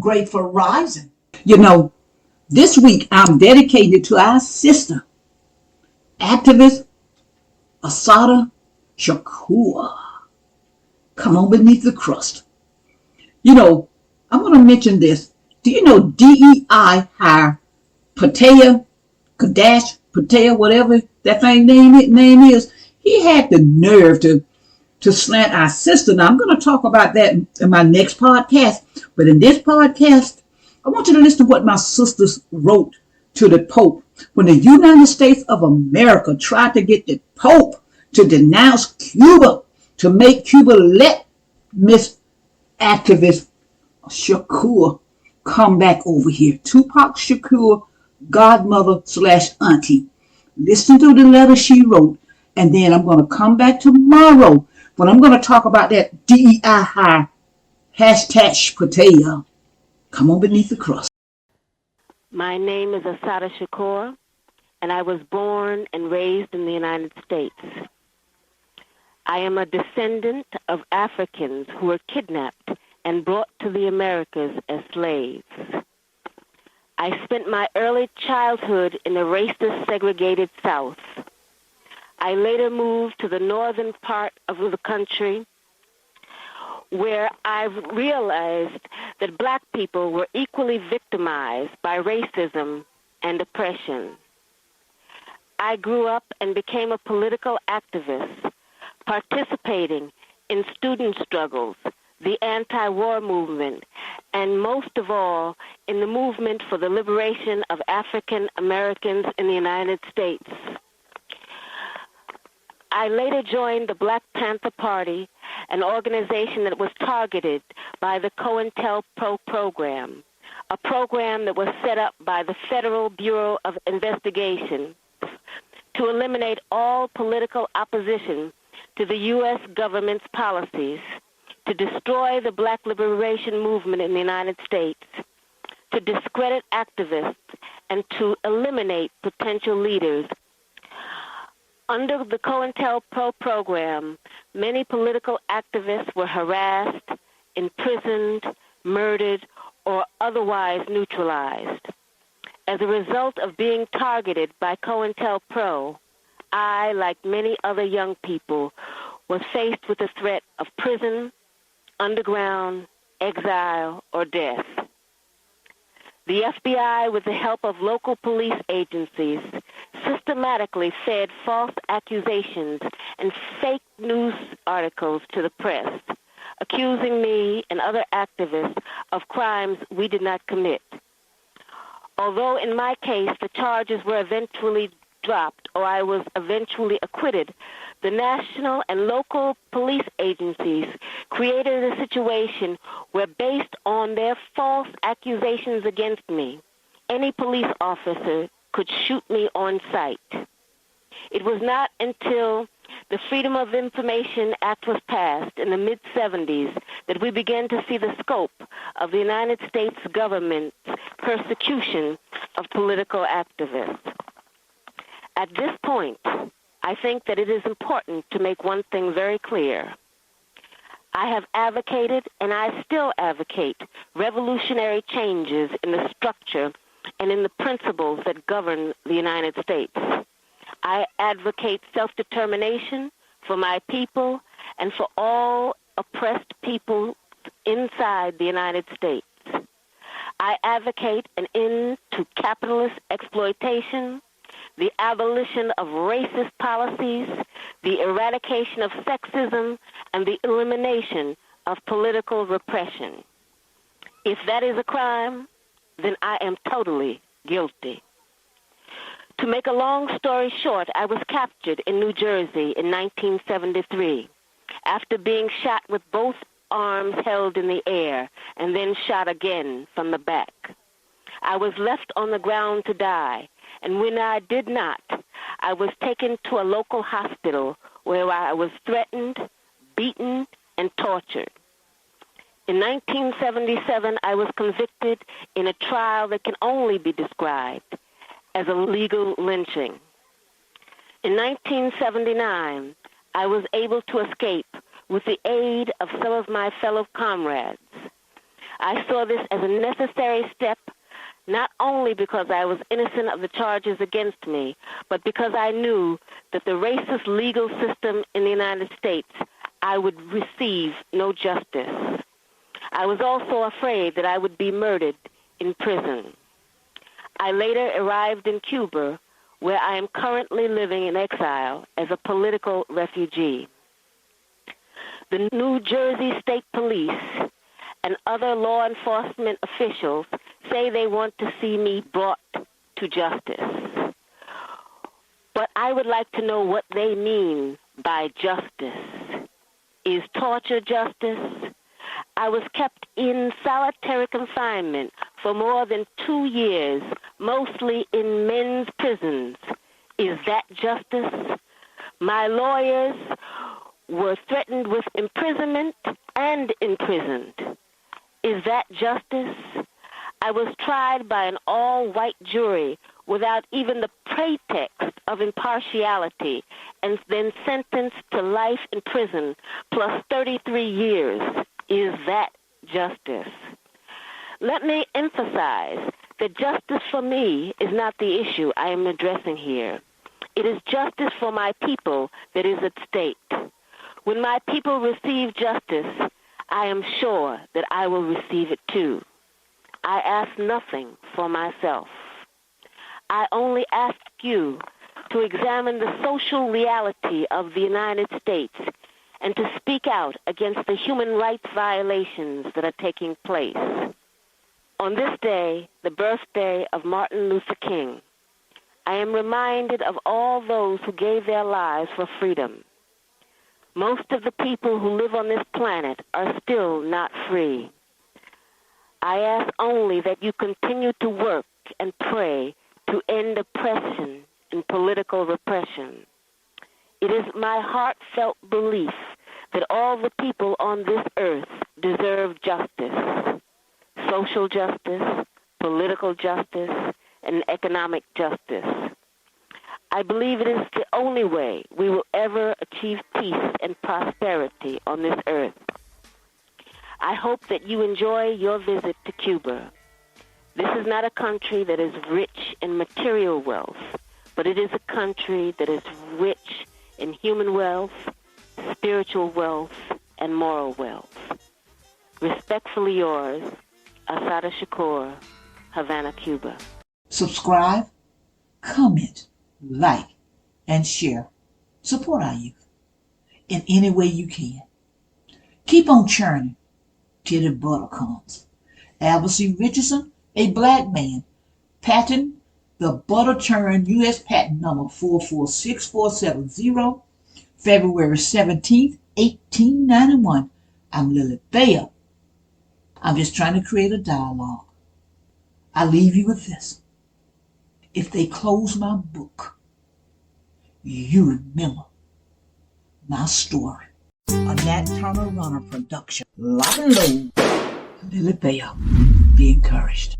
grateful rising. You know, this week I'm dedicated to our sister, activist Assata Shakur. Come on beneath the crust. You know, I'm going to mention this. Do you know DEI hire Patel, Patel, whatever that thing name is? He had the nerve to slant our sister. Now, I'm going to talk about that in my next podcast. But in this podcast, I want you to listen to what my sisters wrote to the Pope when the United States of America tried to get the Pope to denounce Cuba, to make Cuba let Miss Activist Shakur come back over here. Tupac Shakur, godmother slash auntie. Listen to the letter she wrote, and then I'm going to come back tomorrow when I'm going to talk about that DEI high hashtag Patel. Come on beneath the crust. My name is Assata Shakur, and I was born and raised in the United States. I am a descendant of Africans who were kidnapped and brought to the Americas as slaves. I spent my early childhood in the racist segregated South. I later moved to the northern part of the country where I realized that black people were equally victimized by racism and oppression. I grew up and became a political activist, participating in student struggles, the anti-war movement, and most of all, in the movement for the liberation of African Americans in the United States. I later joined the Black Panther Party, an organization that was targeted by the COINTELPRO program, a program that was set up by the Federal Bureau of Investigation to eliminate all political opposition to the U.S. government's policies, to destroy the black liberation movement in the United States, to discredit activists, and to eliminate potential leaders. Under the COINTELPRO program, many political activists were harassed, imprisoned, murdered, or otherwise neutralized. As a result of being targeted by COINTELPRO, I, like many other young people, was faced with the threat of prison, underground, exile, or death. The FBI, with the help of local police agencies, systematically fed false accusations and fake news articles to the press, accusing me and other activists of crimes we did not commit. Although in my case the charges were eventually dropped or I was eventually acquitted, the national and local police agencies created a situation where, based on their false accusations against me, any police officer could shoot me on sight. It was not until the Freedom of Information Act was passed in the mid-'70s that we began to see the scope of the United States government's persecution of political activists. At this point, I think that it is important to make one thing very clear. I have advocated, and I still advocate, revolutionary changes in the structure and in the principles that govern the United States. I advocate self-determination for my people and for all oppressed people inside the United States. I advocate an end to capitalist exploitation, the abolition of racist policies, the eradication of sexism, and the elimination of political repression. If that is a crime, then I am totally guilty. To make a long story short, I was captured in New Jersey in 1973 after being shot with both arms held in the air and then shot again from the back. I was left on the ground to die, and when I did not, I was taken to a local hospital where I was threatened, beaten, and tortured. In 1977, I was convicted in a trial that can only be described as a legal lynching. In 1979, I was able to escape with the aid of some of my fellow comrades. I saw this as a necessary step, not only because I was innocent of the charges against me, but because I knew that the racist legal system in the United States, I would receive no justice. I was also afraid that I would be murdered in prison. I later arrived in Cuba, where I am currently living in exile as a political refugee. The New Jersey State Police and other law enforcement officials say they want to see me brought to justice. But I would like to know what they mean by justice. Is torture justice? I was kept in solitary confinement for more than 2 years, mostly in men's prisons. Is that justice? My lawyers were threatened with imprisonment and imprisoned. Is that justice? I was tried by an all-white jury without even the pretext of impartiality and then sentenced to life in prison plus 33 years. Is that justice? Let me emphasize that justice for me is not the issue I am addressing here. It is justice for my people that is at stake. When my people receive justice, I am sure that I will receive it too. I ask nothing for myself. I only ask you to examine the social reality of the United States and to speak out against the human rights violations that are taking place. On this day, the birthday of Martin Luther King, I am reminded of all those who gave their lives for freedom. Most of the people who live on this planet are still not free. I ask only that you continue to work and pray to end oppression and political repression. It is my heartfelt belief that all the people on this earth deserve justice, social justice, political justice, and economic justice. I believe it is the only way we will ever achieve peace and prosperity on this earth. I hope that you enjoy your visit to Cuba. This is not a country that is rich in material wealth, but it is a country that is rich in human wealth, spiritual wealth, and moral wealth. Respectfully yours, Assata Shakur, Havana, Cuba. Subscribe, comment, like, and share. Support our youth in any way you can. Keep on churning till the butter comes. Albert C. Richardson, a black man, patent the butter churn U.S. patent number 446470, February 17th, 1891. I'm Lily Bayer. I'm just trying to create a dialogue. I leave you with this. If they close my book, you remember my story. A Nat Turner Runner production. Lock and load. Lily Bayer. Be encouraged.